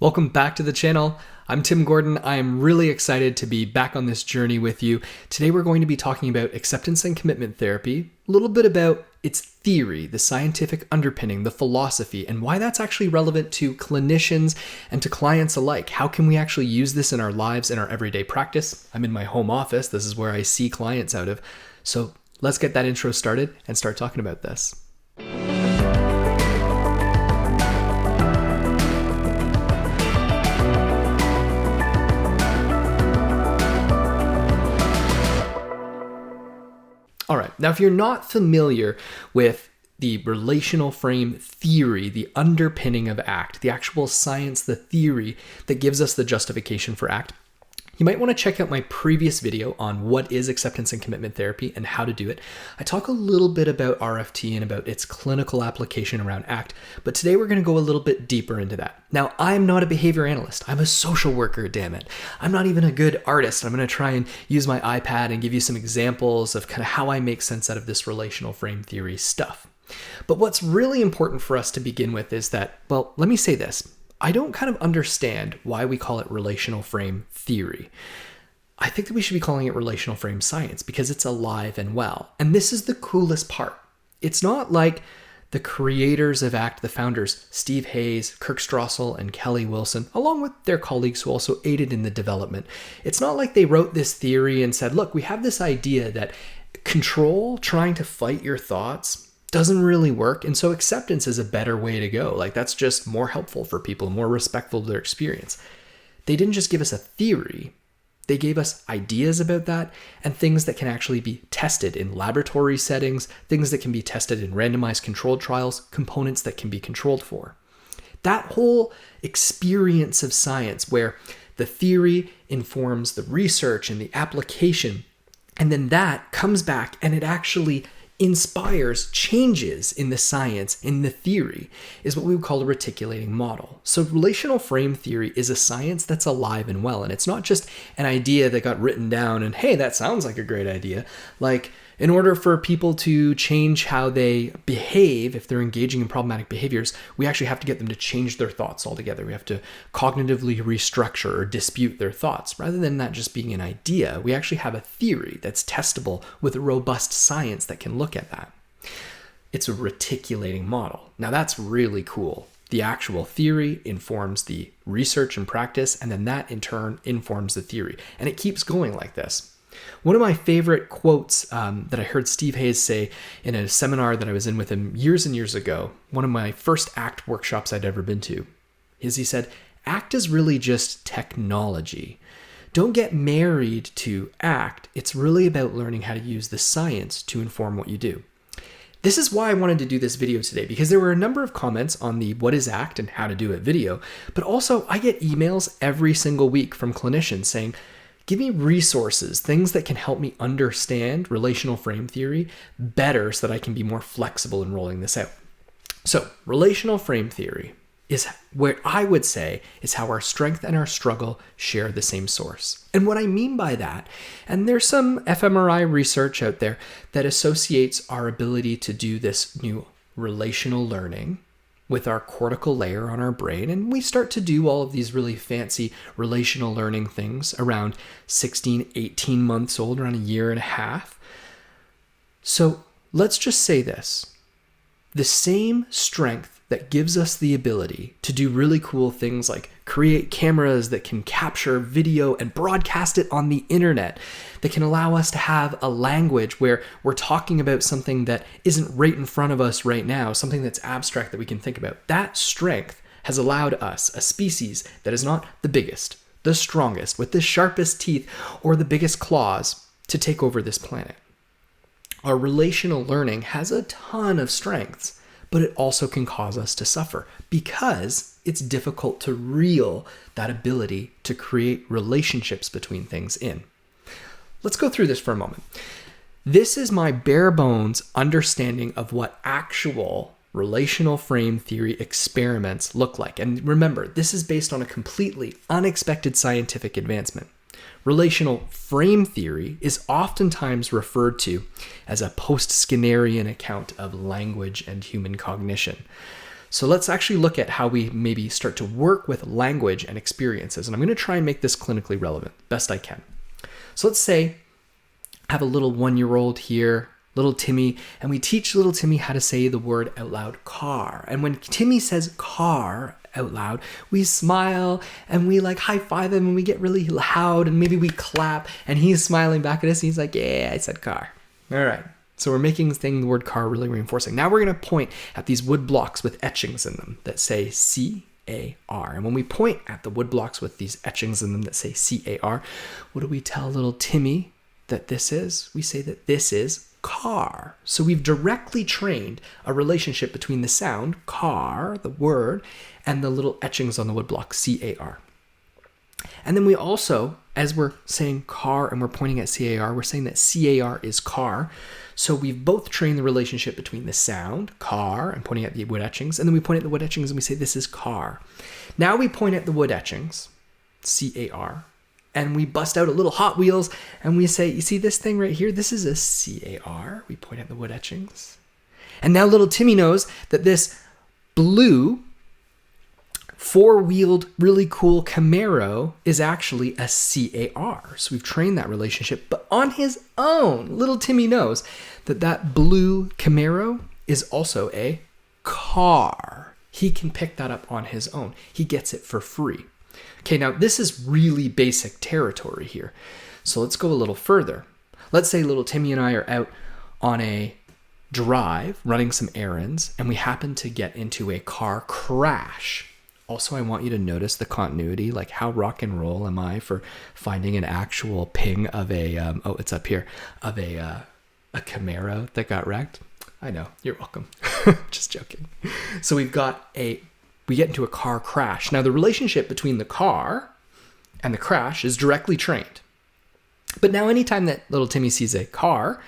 Welcome back to the channel. I'm Tim Gordon. I am really excited to be back on this journey with you. Today we're going to be talking about acceptance and commitment therapy, a little bit about its theory, the scientific underpinning, the philosophy, and why that's actually relevant to clinicians and to clients alike. How can we actually use this in our lives, in our everyday practice? I'm in my home office. This is where I see clients out of. So let's get that intro started and start talking about this. All right, now if you're not familiar with the relational frame theory, the underpinning of ACT, the actual science, the theory that gives us the justification for ACT, you might want to check out my previous video on what is acceptance and commitment therapy and how to do it. I talk a little bit about RFT and about its clinical application around ACT, but today we're going to go a little bit deeper into that. Now, I'm not a behavior analyst. I'm a social worker, damn it. I'm not even a good artist. I'm going to try and use my iPad and give you some examples of kind of how I make sense out of this relational frame theory stuff. But what's really important for us to begin with is that, well, let me say this. I don't kind of understand why we call it relational frame theory. I think that we should be calling it relational frame science because it's alive and well. And this is the coolest part. It's not like the creators of ACT, the founders, Steve Hayes, Kirk Strassel, and Kelly Wilson, along with their colleagues who also aided in the development. It's not like they wrote this theory and said, look, we have this idea that control, trying to fight your thoughts, doesn't really work. And so acceptance is a better way to go. Like that's just more helpful for people, more respectful to their experience. They didn't just give us a theory. They gave us ideas about that and things that can actually be tested in laboratory settings, things that can be tested in randomized controlled trials, components that can be controlled for. That whole experience of science where the theory informs the research and the application, and then that comes back and it actually inspires changes in the science, in the theory, is what we would call a reticulating model. So relational frame theory is a science that's alive and well, and it's not just an idea that got written down and, hey, that sounds like a great idea. Like, in order for people to change how they behave, if they're engaging in problematic behaviors, we actually have to get them to change their thoughts altogether. We have to cognitively restructure or dispute their thoughts. Rather than that just being an idea, we actually have a theory that's testable with a robust science that can look at that. It's a reticulating model. Now that's really cool. The actual theory informs the research and practice, and then that in turn informs the theory. And it keeps going like this. One of my favorite quotes that I heard Steve Hayes say in a seminar that I was in with him years and years ago, one of my first ACT workshops I'd ever been to, is he said, ACT is really just technology. Don't get married to ACT. It's really about learning how to use the science to inform what you do. This is why I wanted to do this video today, because there were a number of comments on the what is ACT and how to do it video, but also I get emails every single week from clinicians saying, give me resources, things that can help me understand relational frame theory better so that I can be more flexible in rolling this out. So relational frame theory is where I would say is how our strength and our struggle share the same source. And what I mean by that, and there's some fMRI research out there that associates our ability to do this new relational learning with our cortical layer on our brain, and we start to do all of these really fancy relational learning things around 16, 18 months old, around a year and a half. So let's just say this. The same strength that gives us the ability to do really cool things like create cameras that can capture video and broadcast it on the internet, that can allow us to have a language where we're talking about something that isn't right in front of us right now, something that's abstract that we can think about. That strength has allowed us, a species that is not the biggest, the strongest, with the sharpest teeth or the biggest claws, to take over this planet. Our relational learning has a ton of strengths, but it also can cause us to suffer because it's difficult to reel that ability to create relationships between things in. Let's go through this for a moment. This is my bare bones understanding of what actual relational frame theory experiments look like. And remember, this is based on a completely unexpected scientific advancement. Relational frame theory is oftentimes referred to as a post-Skinnerian account of language and human cognition. So let's actually look at how we maybe start to work with language and experiences. And I'm going to try and make this clinically relevant best I can. So let's say I have a little 1-year-old here, little Timmy, and we teach little Timmy how to say the word out loud, car. And when Timmy says car out loud, we smile and we like high five him and we get really loud and maybe we clap and he's smiling back at us and he's like, yeah, I said car. All right. So we're making the word car really reinforcing. Now we're going to point at these wood blocks with etchings in them that say C-A-R. And when we point at the wood blocks with these etchings in them that say C-A-R, what do we tell little Timmy that this is? We say that this is car. So we've directly trained a relationship between the sound, car, the word, and the little etchings on the wood block, C-A-R. And then we also, as we're saying car and we're pointing at C-A-R, we're saying that C-A-R is car. So we've both trained the relationship between the sound, car, and pointing at the wood etchings. And then we point at the wood etchings and we say this is car. Now we point at the wood etchings, C-A-R, and we bust out a little Hot Wheels and we say, you see this thing right here? This is a C-A-R. We point at the wood etchings. And now little Timmy knows that this blue 4-wheeled, really cool Camaro is actually a C-A-R. So we've trained that relationship. But on his own, little Timmy knows that that blue Camaro is also a car. He can pick that up on his own. He gets it for free. Okay, now this is really basic territory here. So let's go a little further. Let's say little Timmy and I are out on a drive running some errands and we happen to get into a car crash. Also, I want you to notice the continuity, like how rock and roll am I for finding an actual ping of a, it's up here, of a Camaro that got wrecked. I know, you're welcome. Just joking. So we get into a car crash. Now the relationship between the car and the crash is directly trained. But now anytime that little Timmy sees a car,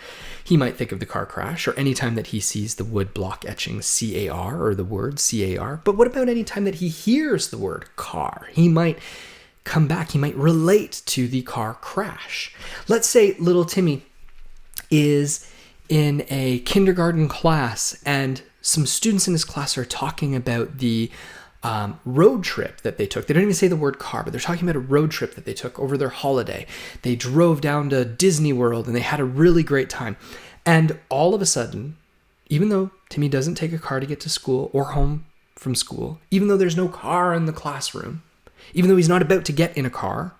he might think of the car crash, or anytime that he sees the wood block etching C-A-R or the word C-A-R. But what about any time that he hears the word car? He might come back, he might relate to the car crash. Let's say little Timmy is in a kindergarten class and some students in his class are talking about the road trip that they took. They don't even say the word car, but they're talking about a road trip that they took over their holiday. They drove down to Disney World and they had a really great time. And all of a sudden, even though Timmy doesn't take a car to get to school or home from school, even though there's no car in the classroom, even though he's not about to get in a car,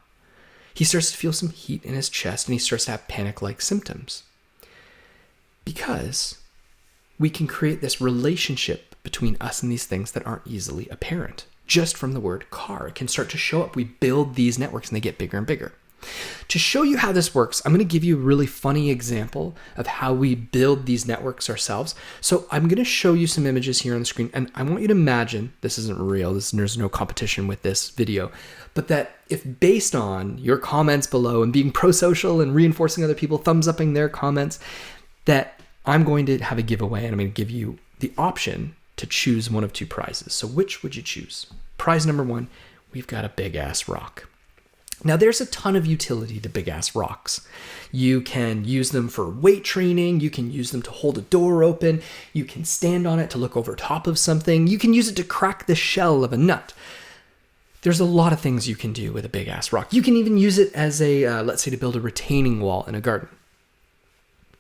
he starts to feel some heat in his chest and he starts to have panic-like symptoms. Because we can create this relationship between us and these things that aren't easily apparent. Just from the word car, it can start to show up. We build these networks and they get bigger and bigger. To show you how this works, I'm going to give you a really funny example of how we build these networks ourselves. So I'm going to show you some images here on the screen, and I want you to imagine, this isn't real, there's no competition with this video, but that if based on your comments below and being pro-social and reinforcing other people, thumbs upping their comments, that I'm going to have a giveaway and I'm going to give you the option to choose one of two prizes. So which would you choose? Prize number 1, we've got a big ass rock. Now there's a ton of utility to big ass rocks. You can use them for weight training. You can use them to hold a door open. You can stand on it to look over top of something. You can use it to crack the shell of a nut. There's a lot of things you can do with a big ass rock. You can even use it as a, let's say, to build a retaining wall in a garden.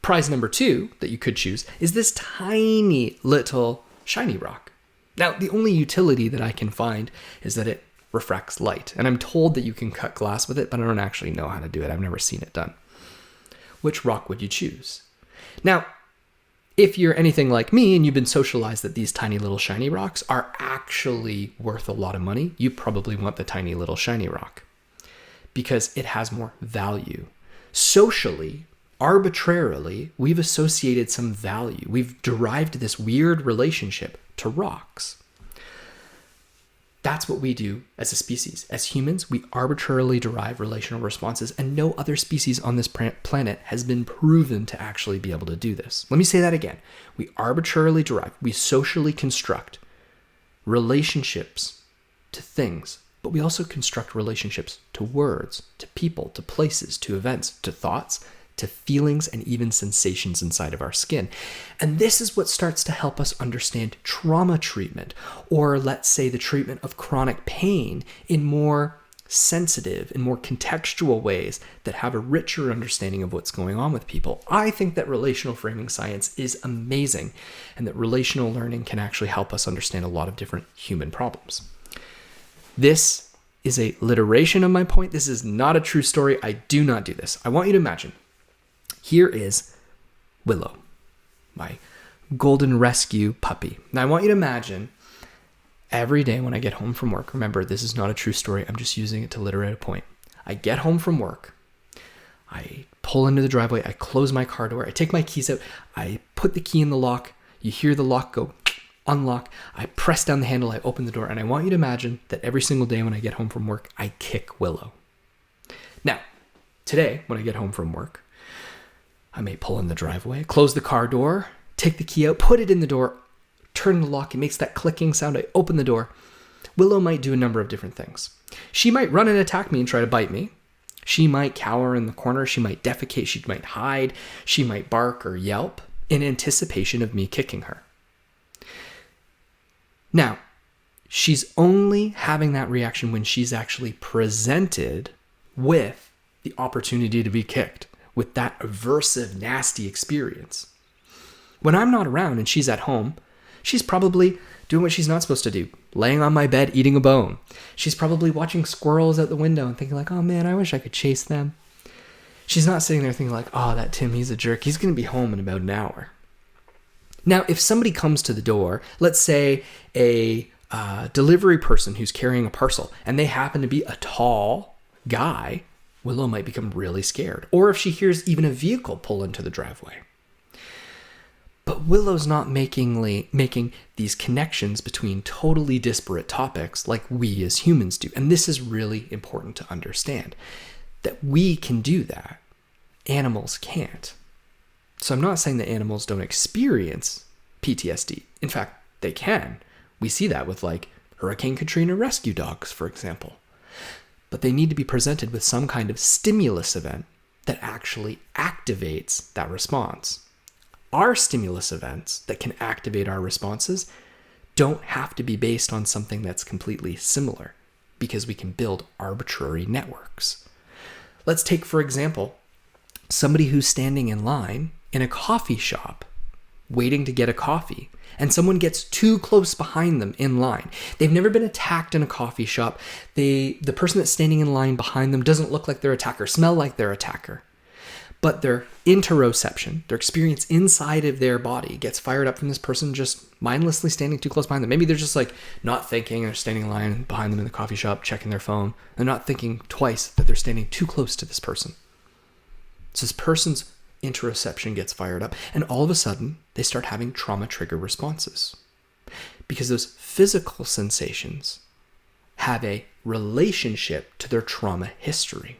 Prize number 2 that you could choose is this tiny little shiny rock. Now, the only utility that I can find is that it refracts light. And I'm told that you can cut glass with it, but I don't actually know how to do it. I've never seen it done. Which rock would you choose? Now, if you're anything like me and you've been socialized that these tiny little shiny rocks are actually worth a lot of money, you probably want the tiny little shiny rock because it has more value. Socially, arbitrarily, we've associated some value. We've derived this weird relationship to rocks. That's what we do as a species. As humans, we arbitrarily derive relational responses, and no other species on this planet has been proven to actually be able to do this. Let me say that again. We arbitrarily derive, we socially construct relationships to things, but we also construct relationships to words, to people, to places, to events, to thoughts, to feelings and even sensations inside of our skin. And this is what starts to help us understand trauma treatment, or let's say the treatment of chronic pain, in more sensitive and more contextual ways that have a richer understanding of what's going on with people. I think that relational framing science is amazing, and that relational learning can actually help us understand a lot of different human problems. This is a literation of my point. This is not a true story. I do not do this. I want you to imagine, here is Willow, my golden rescue puppy. Now I want you to imagine every day when I get home from work, remember, this is not a true story. I'm just using it to literate a point. I get home from work. I pull into the driveway. I close my car door. I take my keys out. I put the key in the lock. You hear the lock go unlock. I press down the handle. I open the door. And I want you to imagine that every single day when I get home from work, I kick Willow. Now, today, when I get home from work, I may pull in the driveway, close the car door, take the key out, put it in the door, turn the lock, it makes that clicking sound, I open the door. Willow might do a number of different things. She might run and attack me and try to bite me. She might cower in the corner. She might defecate. She might hide. She might bark or yelp in anticipation of me kicking her. Now, she's only having that reaction when she's actually presented with the opportunity to be kicked, with that aversive, nasty experience. When I'm not around and she's at home, she's probably doing what she's not supposed to do, laying on my bed, eating a bone. She's probably watching squirrels out the window and thinking like, oh man, I wish I could chase them. She's not sitting there thinking like, oh, that Tim, he's a jerk. He's going to be home in about an hour. Now, if somebody comes to the door, let's say a delivery person who's carrying a parcel, and they happen to be a tall guy, Willow might become really scared. Or if she hears even a vehicle pull into the driveway. But Willow's not making these connections between totally disparate topics like we as humans do. And this is really important to understand, that we can do that. Animals can't. So I'm not saying that animals don't experience PTSD. In fact, they can. We see that with like Hurricane Katrina rescue dogs, for example. But they need to be presented with some kind of stimulus event that actually activates that response. Our stimulus events that can activate our responses don't have to be based on something that's completely similar, because we can build arbitrary networks. Let's take, for example, somebody who's standing in line in a coffee shop waiting to get a coffee, and someone gets too close behind them in line. They've never been attacked in a coffee shop. The person that's standing in line behind them doesn't look like their attacker, smell like their attacker. But their interoception, their experience inside of their body, gets fired up from this person just mindlessly standing too close behind them. Maybe they're just like not thinking, they're standing in line behind them in the coffee shop, checking their phone. They're not thinking twice that they're standing too close to this person. So this person's interoception gets fired up, and all of a sudden they start having trauma trigger responses, because those physical sensations have a relationship to their trauma history.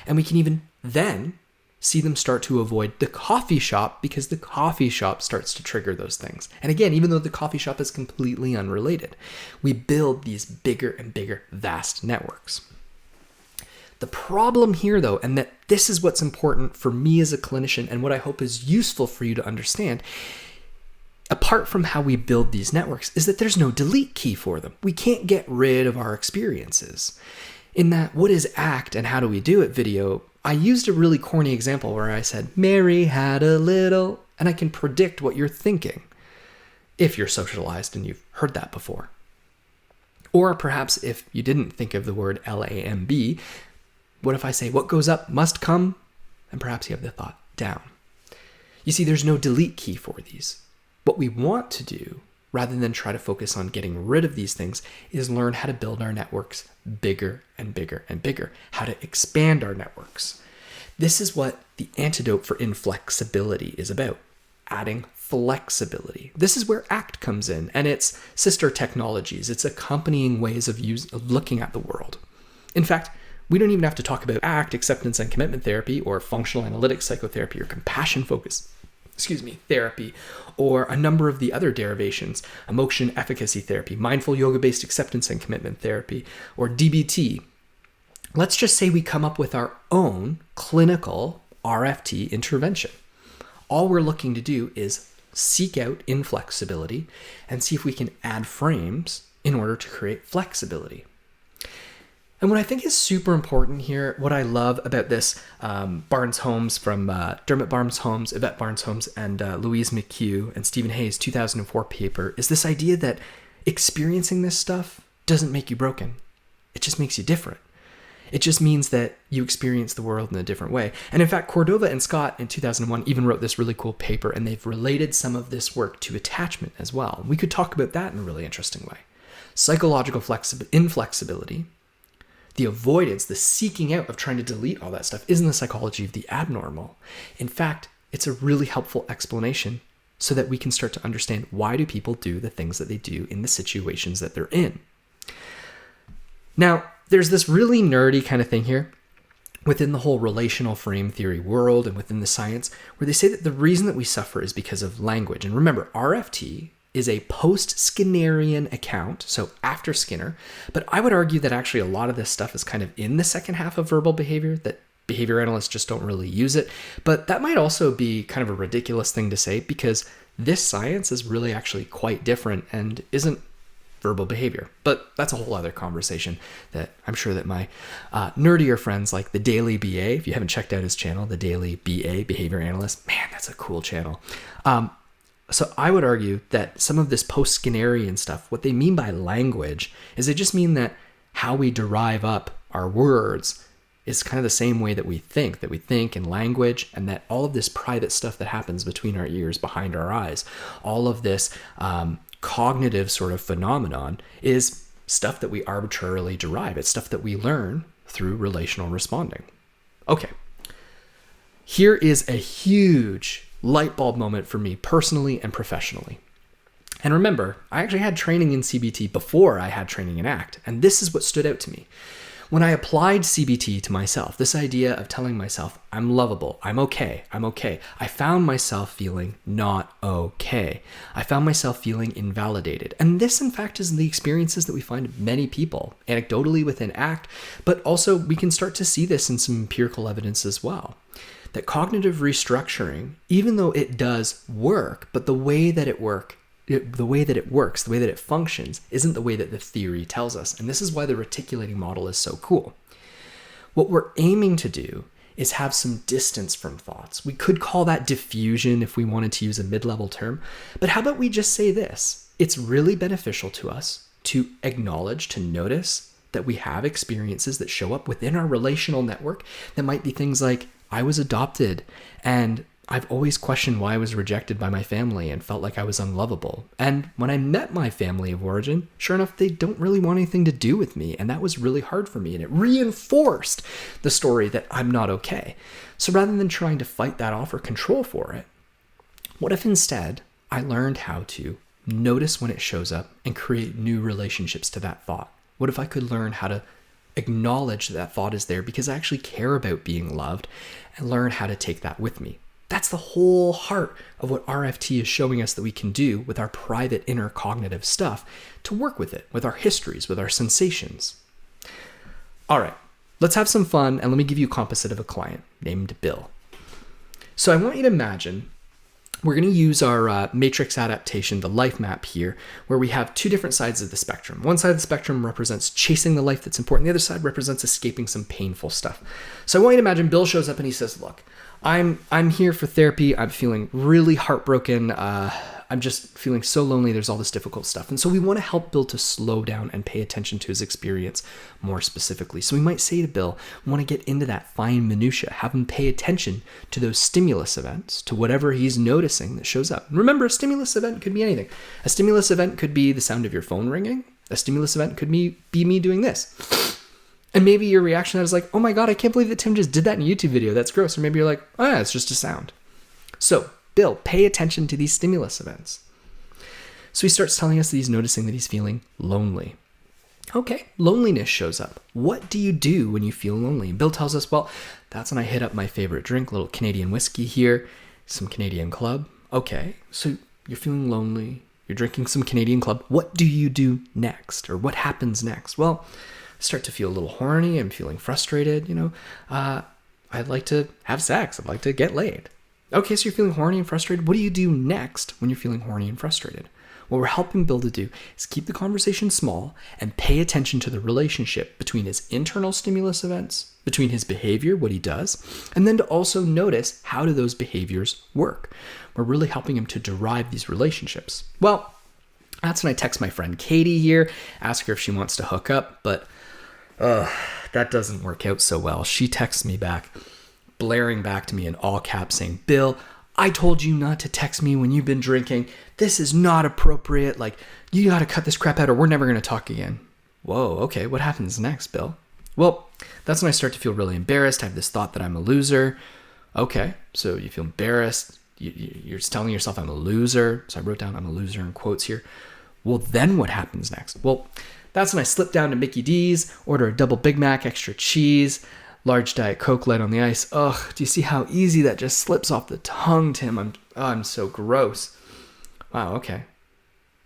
And we can even then see them start to avoid the coffee shop, because the coffee shop starts to trigger those things. And again, even though the coffee shop is completely unrelated, we build these bigger and bigger, vast networks. The problem here, though, and that this is what's important for me as a clinician and what I hope is useful for you to understand, apart from how we build these networks, is that there's no delete key for them. We can't get rid of our experiences. In that what is ACT and how do we do it video, I used a really corny example where I said, Mary had a little, and I can predict what you're thinking if you're socialized and you've heard that before. Or perhaps if you didn't think of the word LAMB, what if I say, what goes up must come, and perhaps you have the thought down. You see, there's no delete key for these. What we want to do, rather than try to focus on getting rid of these things, is learn how to build our networks bigger and bigger and bigger, how to expand our networks. This is what the antidote for inflexibility is about, adding flexibility. This is where ACT comes in, and its sister technologies, its accompanying ways of looking at the world. In fact, we don't even have to talk about ACT, acceptance and commitment therapy, or functional analytic psychotherapy, or compassion focused therapy, or a number of the other derivations, emotion efficacy therapy, mindful yoga-based acceptance and commitment therapy, or DBT. Let's just say we come up with our own clinical RFT intervention. All we're looking to do is seek out inflexibility and see if we can add frames in order to create flexibility. And what I think is super important here, what I love about this Barnes-Holmes from Dermot Barnes-Holmes, Yvette Barnes-Holmes, and Louise McHugh and Stephen Hayes' 2004 paper is this idea that experiencing this stuff doesn't make you broken. It just makes you different. It just means that you experience the world in a different way. And in fact, Cordova and Scott in 2001 even wrote this really cool paper, and they've related some of this work to attachment as well. We could talk about that in a really interesting way. Psychological inflexibility, the avoidance, the seeking out of trying to delete all that stuff isn't the psychology of the abnormal. In fact, it's a really helpful explanation so that we can start to understand why do people do the things that they do in the situations that they're in. Now, there's this really nerdy kind of thing here within the whole relational frame theory world and within the science where they say that the reason that we suffer is because of language. And remember, RFT is a post-Skinnerian account, so after Skinner. But I would argue that actually a lot of this stuff is kind of in the second half of verbal behavior, that behavior analysts just don't really use it. But that might also be kind of a ridiculous thing to say because this science is really actually quite different and isn't verbal behavior. But that's a whole other conversation that I'm sure that my nerdier friends like the Daily BA, if you haven't checked out his channel, the Daily BA, Behavior Analyst, man, that's a cool channel. So I would argue that some of this post-Skinnerian stuff, what they mean by language is they just mean that how we derive up our words is kind of the same way that we think in language, and that all of this private stuff that happens between our ears, behind our eyes, all of this cognitive sort of phenomenon is stuff that we arbitrarily derive. It's stuff that we learn through relational responding. Okay, here is a huge light bulb moment for me personally and professionally. And remember, I actually had training in CBT before I had training in ACT, and this is what stood out to me. When I applied CBT to myself, this idea of telling myself, I'm lovable, I'm okay, I found myself feeling not okay. I found myself feeling invalidated. And this, in fact, is the experiences that we find in many people, anecdotally within ACT, but also we can start to see this in some empirical evidence as well. That cognitive restructuring, even though it does work, but the way that it works, the way that it functions, isn't the way that the theory tells us. And this is why the reticulating model is so cool. What we're aiming to do is have some distance from thoughts. We could call that diffusion if we wanted to use a mid-level term. But how about we just say this? It's really beneficial to us to acknowledge, to notice that we have experiences that show up within our relational network that might be things like, I was adopted and I've always questioned why I was rejected by my family and felt like I was unlovable. And when I met my family of origin, sure enough, they don't really want anything to do with me. And that was really hard for me. And it reinforced the story that I'm not okay. So rather than trying to fight that off or control for it, what if instead I learned how to notice when it shows up and create new relationships to that thought? What if I could learn how to acknowledge that thought is there because I actually care about being loved and learn how to take that with me? That's the whole heart of what RFT is showing us that we can do with our private inner cognitive stuff to work with it, with our histories, with our sensations. All right, let's have some fun and let me give you a composite of a client named Bill. So I want you to imagine we're going to use our matrix adaptation, the life map here, where we have two different sides of the spectrum. One side of the spectrum represents chasing the life that's important. The other side represents escaping some painful stuff. So I want you to imagine Bill shows up and he says, look, I'm here for therapy. I'm feeling really heartbroken. I'm just feeling so lonely. There's all this difficult stuff. And so we want to help Bill to slow down and pay attention to his experience more specifically. So we might say to Bill, we want to get into that fine minutia, have him pay attention to those stimulus events, to whatever he's noticing that shows up. And remember, a stimulus event could be anything. A stimulus event could be the sound of your phone ringing. A stimulus event could be me doing this. And maybe your reaction to that is like, oh my God, I can't believe that Tim just did that in a YouTube video. That's gross. Or maybe you're like, oh yeah, it's just a sound. So Bill, pay attention to these stimulus events. So he starts telling us that he's noticing that he's feeling lonely. Okay, loneliness shows up. What do you do when you feel lonely? And Bill tells us, well, that's when I hit up my favorite drink, a little Canadian whiskey here, some Canadian Club. Okay, so you're feeling lonely. You're drinking some Canadian Club. What do you do next? Or what happens next? Well, start to feel a little horny. I'm feeling frustrated, I'd like to have sex. I'd like to get laid. Okay, so you're feeling horny and frustrated. What do you do next when you're feeling horny and frustrated? What we're helping Bill to do is keep the conversation small and pay attention to the relationship between his internal stimulus events, between his behavior, what he does, and then to also notice how do those behaviors work. We're really helping him to derive these relationships. Well, that's when I text my friend Katie here, ask her if she wants to hook up, but that doesn't work out so well. She texts me back, blaring back to me in all caps saying, Bill, I told you not to text me when you've been drinking. This is not appropriate. Like, you got to cut this crap out or we're never going to talk again. Whoa, okay, what happens next, Bill? Well, that's when I start to feel really embarrassed. I have this thought that I'm a loser. Okay, so you feel embarrassed. You're just telling yourself I'm a loser. So I wrote down I'm a loser in quotes here. Well, then what happens next? Well, that's when I slip down to Mickey D's, order a double Big Mac, extra cheese, large Diet Coke, light on the ice. Ugh, do you see how easy that just slips off the tongue, Tim? I'm so gross. Wow, okay.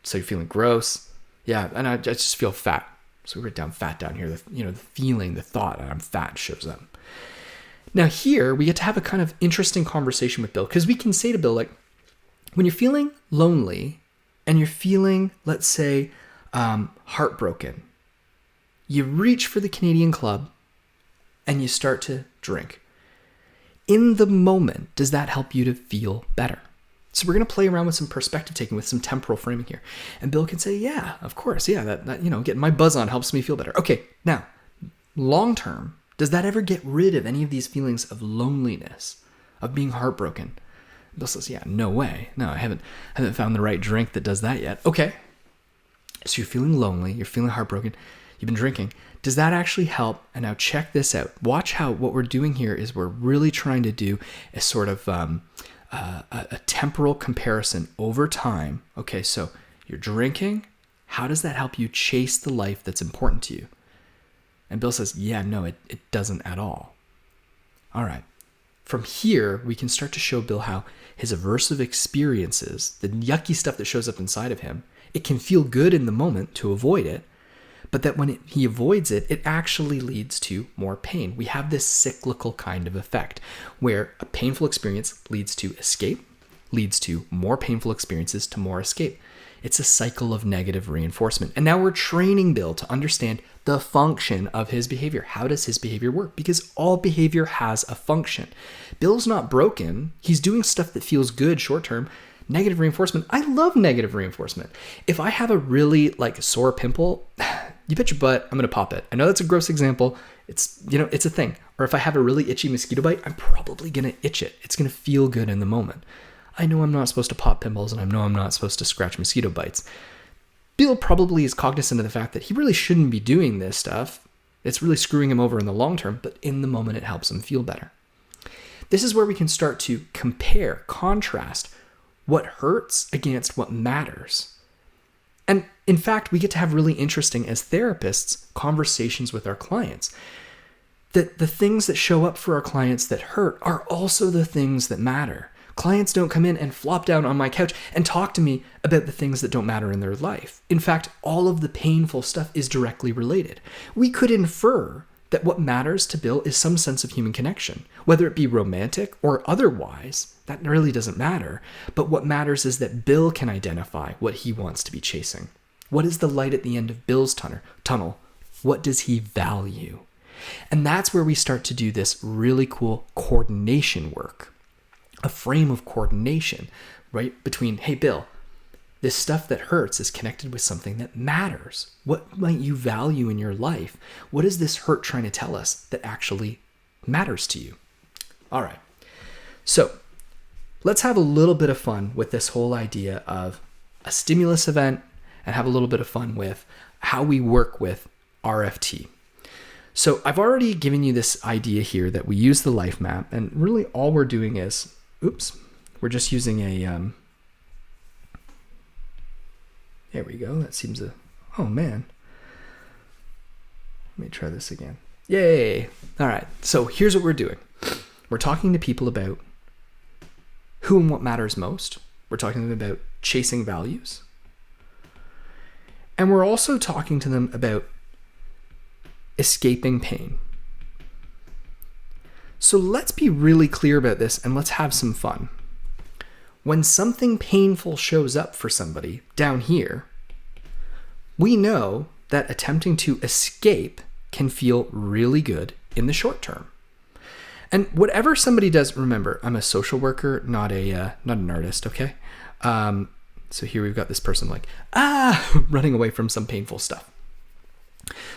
So you're feeling gross. Yeah, and I just feel fat. So we write down fat down here. The feeling, the thought that I'm fat shows up. Now here, we get to have a kind of interesting conversation with Bill, because we can say to Bill, like, when you're feeling lonely and you're feeling, let's say, heartbroken, you reach for the Canadian Club and you start to drink. In the moment, does that help you to feel better? So we're going to play around with some perspective taking, with some temporal framing here. And Bill can say, yeah, of course. Yeah, that getting my buzz on helps me feel better. Okay, now, long term, does that ever get rid of any of these feelings of loneliness, of being heartbroken? Bill says, yeah, no way. No, I haven't found the right drink that does that yet. Okay, so you're feeling lonely, you're feeling heartbroken, you've been drinking. Does that actually help? And now check this out. Watch how what we're doing here is we're really trying to do a sort of a temporal comparison over time. Okay, so you're drinking. How does that help you chase the life that's important to you? And Bill says, yeah, no, it doesn't at all. All right. From here, we can start to show Bill how his aversive experiences, the yucky stuff that shows up inside of him, it can feel good in the moment to avoid it, but that when he avoids it, it actually leads to more pain. We have this cyclical kind of effect where a painful experience leads to escape, leads to more painful experiences to more escape. It's a cycle of negative reinforcement. And now we're training Bill to understand the function of his behavior. How does his behavior work? Because all behavior has a function. Bill's not broken. He's doing stuff that feels good short term. Negative reinforcement. I love negative reinforcement. If I have a really sore pimple, you bet your butt I'm going to pop it. I know that's a gross example. It's a thing. Or if I have a really itchy mosquito bite, I'm probably going to itch it. It's going to feel good in the moment. I know I'm not supposed to pop pimples and I know I'm not supposed to scratch mosquito bites. Bill probably is cognizant of the fact that he really shouldn't be doing this stuff. It's really screwing him over in the long term, but in the moment it helps him feel better. This is where we can start to compare, contrast what hurts against what matters. And in fact, we get to have really interesting, as therapists, conversations with our clients. That the things that show up for our clients that hurt are also the things that matter. Clients don't come in and flop down on my couch and talk to me about the things that don't matter in their life. In fact, all of the painful stuff is directly related. We could infer that what matters to Bill is some sense of human connection, whether it be romantic or otherwise. That really doesn't matter. But what matters is that Bill can identify what he wants to be chasing. What is the light at the end of Bill's tunnel? What does he value? And that's where we start to do this really cool coordination work. A frame of coordination, right? Between, hey, Bill, this stuff that hurts is connected with something that matters. What might you value in your life? What is this hurt trying to tell us that actually matters to you? All right. So let's have a little bit of fun with this whole idea of a stimulus event and have a little bit of fun with how we work with RFT. So I've already given you this idea here that we use the life map, and really all we're doing is, we're just using a, there we go. That seems oh man. Let me try this again. Yay. All right. So here's what we're doing. We're talking to people about who and what matters most. We're talking to them about chasing values. And we're also talking to them about escaping pain. So let's be really clear about this and let's have some fun. When something painful shows up for somebody down here, we know that attempting to escape can feel really good in the short term. And whatever somebody does, remember, I'm a social worker, not an artist, okay? So here we've got this person like, running away from some painful stuff.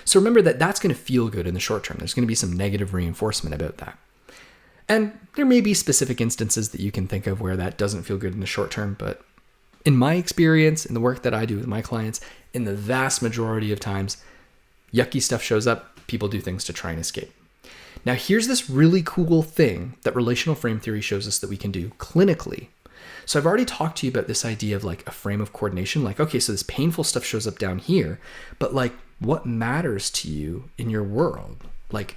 So remember that that's going to feel good in the short term. There's going to be some negative reinforcement about that. And there may be specific instances that you can think of where that doesn't feel good in the short term, but in my experience, in the work that I do with my clients, in the vast majority of times, yucky stuff shows up, people do things to try and escape. Now, here's this really cool thing that relational frame theory shows us that we can do clinically. So I've already talked to you about this idea of like a frame of coordination, like, okay, so this painful stuff shows up down here, but like what matters to you in your world? Like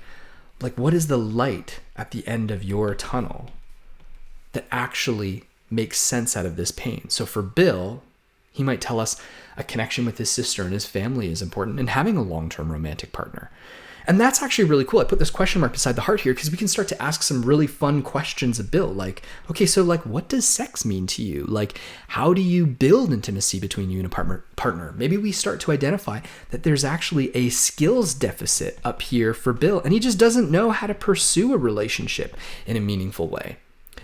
what is the light at the end of your tunnel that actually makes sense out of this pain? So for Bill, he might tell us a connection with his sister and his family is important and having a long-term romantic partner. And that's actually really cool. I put this question mark beside the heart here because we can start to ask some really fun questions of Bill. Like, okay, so like, what does sex mean to you? Like, how do you build intimacy between you and a partner? Maybe we start to identify that there's actually a skills deficit up here for Bill, and he just doesn't know how to pursue a relationship in a meaningful way.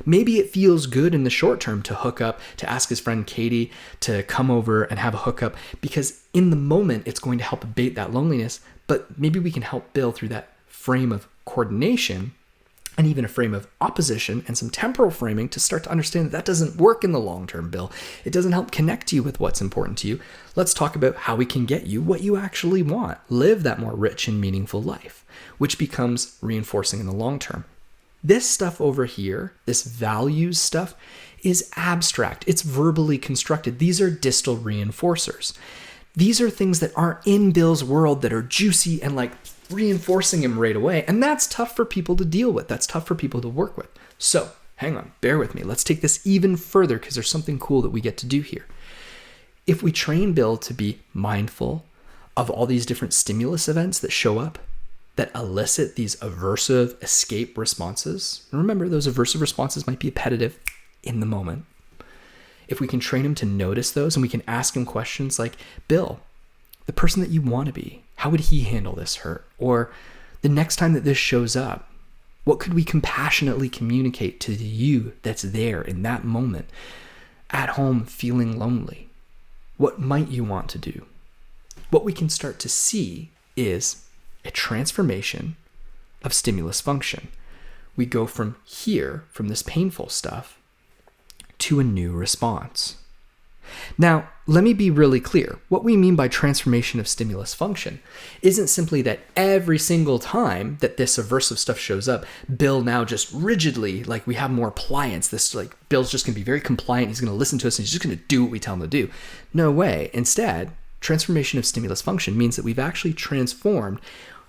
Maybe it feels good in the short term to hook up, to ask his friend Katie to come over and have a hookup, because in the moment, it's going to help abate that loneliness. But maybe we can help Bill through that frame of coordination and even a frame of opposition and some temporal framing to start to understand that that doesn't work in the long term, Bill. It doesn't help connect you with what's important to you. Let's talk about how we can get you what you actually want. Live that more rich and meaningful life, which becomes reinforcing in the long term. This stuff over here, this values stuff, is abstract. It's verbally constructed. These are distal reinforcers. These are things that aren't in Bill's world that are juicy and like reinforcing him right away. And that's tough for people to deal with. That's tough for people to work with. So hang on, bear with me. Let's take this even further because there's something cool that we get to do here. If we train Bill to be mindful of all these different stimulus events that show up, that elicit these aversive escape responses, and remember those aversive responses might be appetitive in the moment. If we can train him to notice those and we can ask him questions like, Bill, the person that you want to be, how would he handle this hurt? Or the next time that this shows up, what could we compassionately communicate to you that's there in that moment, at home feeling lonely? What might you want to do? What we can start to see is a transformation of stimulus function. We go from here, from this painful stuff, to a new response. Now, let me be really clear. What we mean by transformation of stimulus function isn't simply that every single time that this aversive stuff shows up, Bill now just rigidly, like we have more pliance. This like Bill's just going to be very compliant. He's going to listen to us and he's just going to do what we tell him to do. No way. Instead, transformation of stimulus function means that we've actually transformed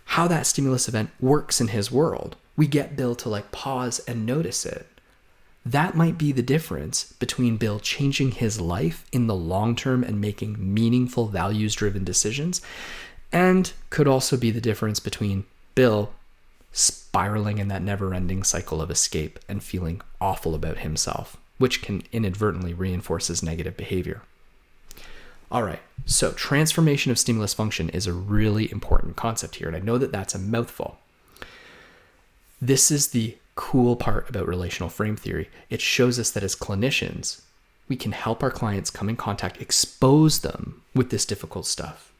how that stimulus event works in his world. We get Bill to like pause and notice it. That might be the difference between Bill changing his life in the long term and making meaningful values-driven decisions, and could also be the difference between Bill spiraling in that never-ending cycle of escape and feeling awful about himself, which can inadvertently reinforce his negative behavior. All right, so transformation of stimulus function is a really important concept here, and I know that that's a mouthful. This is the cool part about relational frame theory. It shows us that as clinicians, we can help our clients come in contact, expose them with this difficult stuff.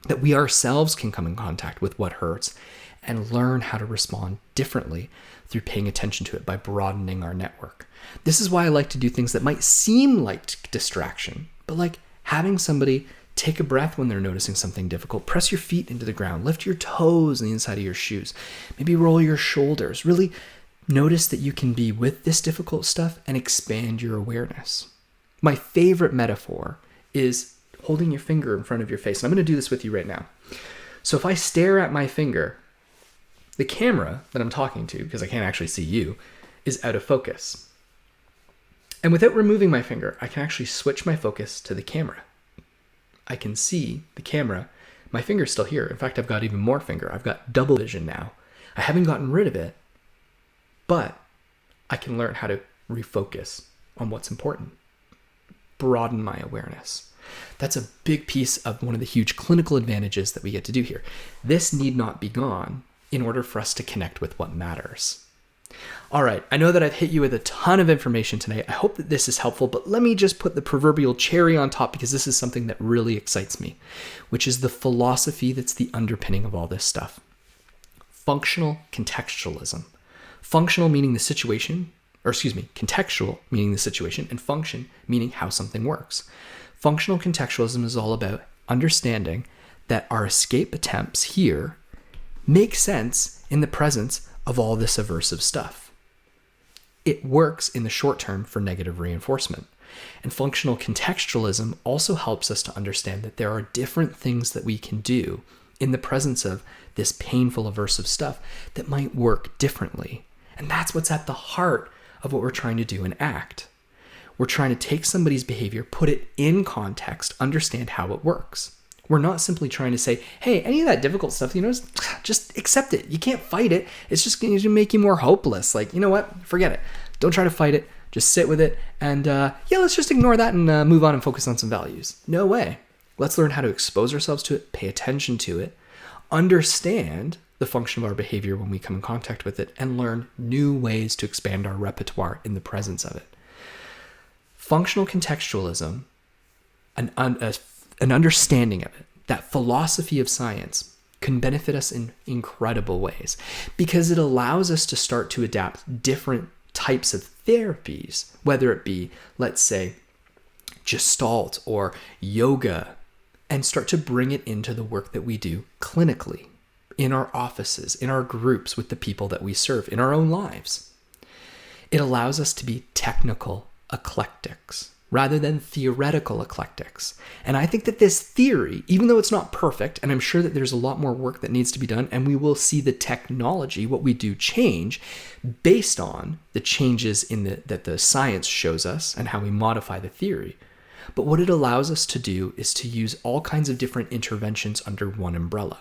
That we ourselves can come in contact with what hurts and learn how to respond differently through paying attention to it by broadening our network. This is why I like to do things that might seem like distraction, but like having somebody take a breath when they're noticing something difficult. Press your feet into the ground. Lift your toes on the inside of your shoes. Maybe roll your shoulders. Really notice that you can be with this difficult stuff and expand your awareness. My favorite metaphor is holding your finger in front of your face. And I'm going to do this with you right now. So if I stare at my finger, the camera that I'm talking to, because I can't actually see you, is out of focus. And without removing my finger, I can actually switch my focus to the camera. I can see the camera. My finger's still here. In fact, I've got even more finger. I've got double vision now. I haven't gotten rid of it, but I can learn how to refocus on what's important, broaden my awareness. That's a big piece of one of the huge clinical advantages that we get to do here. This need not be gone in order for us to connect with what matters. All right, I know that I've hit you with a ton of information tonight. I hope that this is helpful, but let me just put the proverbial cherry on top, because this is something that really excites me, which is the philosophy that's the underpinning of all this stuff. Functional contextualism. Functional meaning the situation, contextual meaning the situation, and function meaning how something works. Functional contextualism is all about understanding that our escape attempts here make sense in the presence of all this aversive stuff. It works in the short term for negative reinforcement. And functional contextualism also helps us to understand that there are different things that we can do in the presence of this painful aversive stuff that might work differently. And that's what's at the heart of what we're trying to do in ACT. We're trying to take somebody's behavior, put it in context, understand how it works. We're not simply trying to say, hey, any of that difficult stuff, just accept it. You can't fight it. It's just going to make you more hopeless. Like, you know what? Forget it. Don't try to fight it. Just sit with it. And let's just ignore that and move on and focus on some values. No way. Let's learn how to expose ourselves to it, pay attention to it, understand the function of our behavior when we come in contact with it, and learn new ways to expand our repertoire in the presence of it. Functional contextualism, an understanding of it, that philosophy of science, can benefit us in incredible ways, because it allows us to start to adapt different types of therapies, whether it be, let's say, Gestalt or yoga, and start to bring it into the work that we do clinically, in our offices, in our groups, with the people that we serve, in our own lives. It allows us to be technical eclectics rather than theoretical eclectics. And I think that this theory, even though it's not perfect, and I'm sure that there's a lot more work that needs to be done, and we will see the technology, what we do, change based on the changes that the science shows us and how we modify the theory. But what it allows us to do is to use all kinds of different interventions under one umbrella.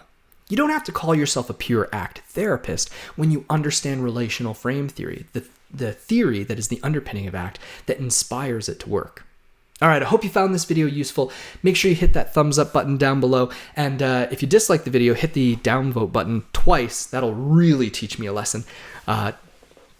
You don't have to call yourself a pure ACT therapist when you understand relational frame theory, the theory that is the underpinning of ACT that inspires it to work. All right, I hope you found this video useful. Make sure you hit that thumbs up button down below. And if you dislike the video, hit the downvote button twice. That'll really teach me a lesson.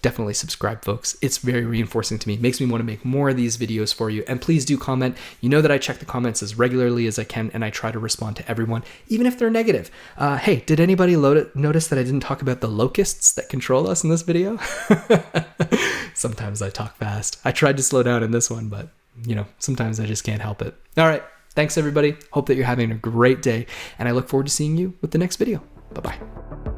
Definitely subscribe, folks. It's very reinforcing to me. It makes me want to make more of these videos for you. And please do comment. You know that I check the comments as regularly as I can, and I try to respond to everyone, even if they're negative. Hey, did anybody notice that I didn't talk about the locusts that control us in this video? Sometimes I talk fast. I tried to slow down in this one, but sometimes I just can't help it. All right. Thanks, everybody. Hope that you're having a great day, and I look forward to seeing you with the next video. Bye-bye.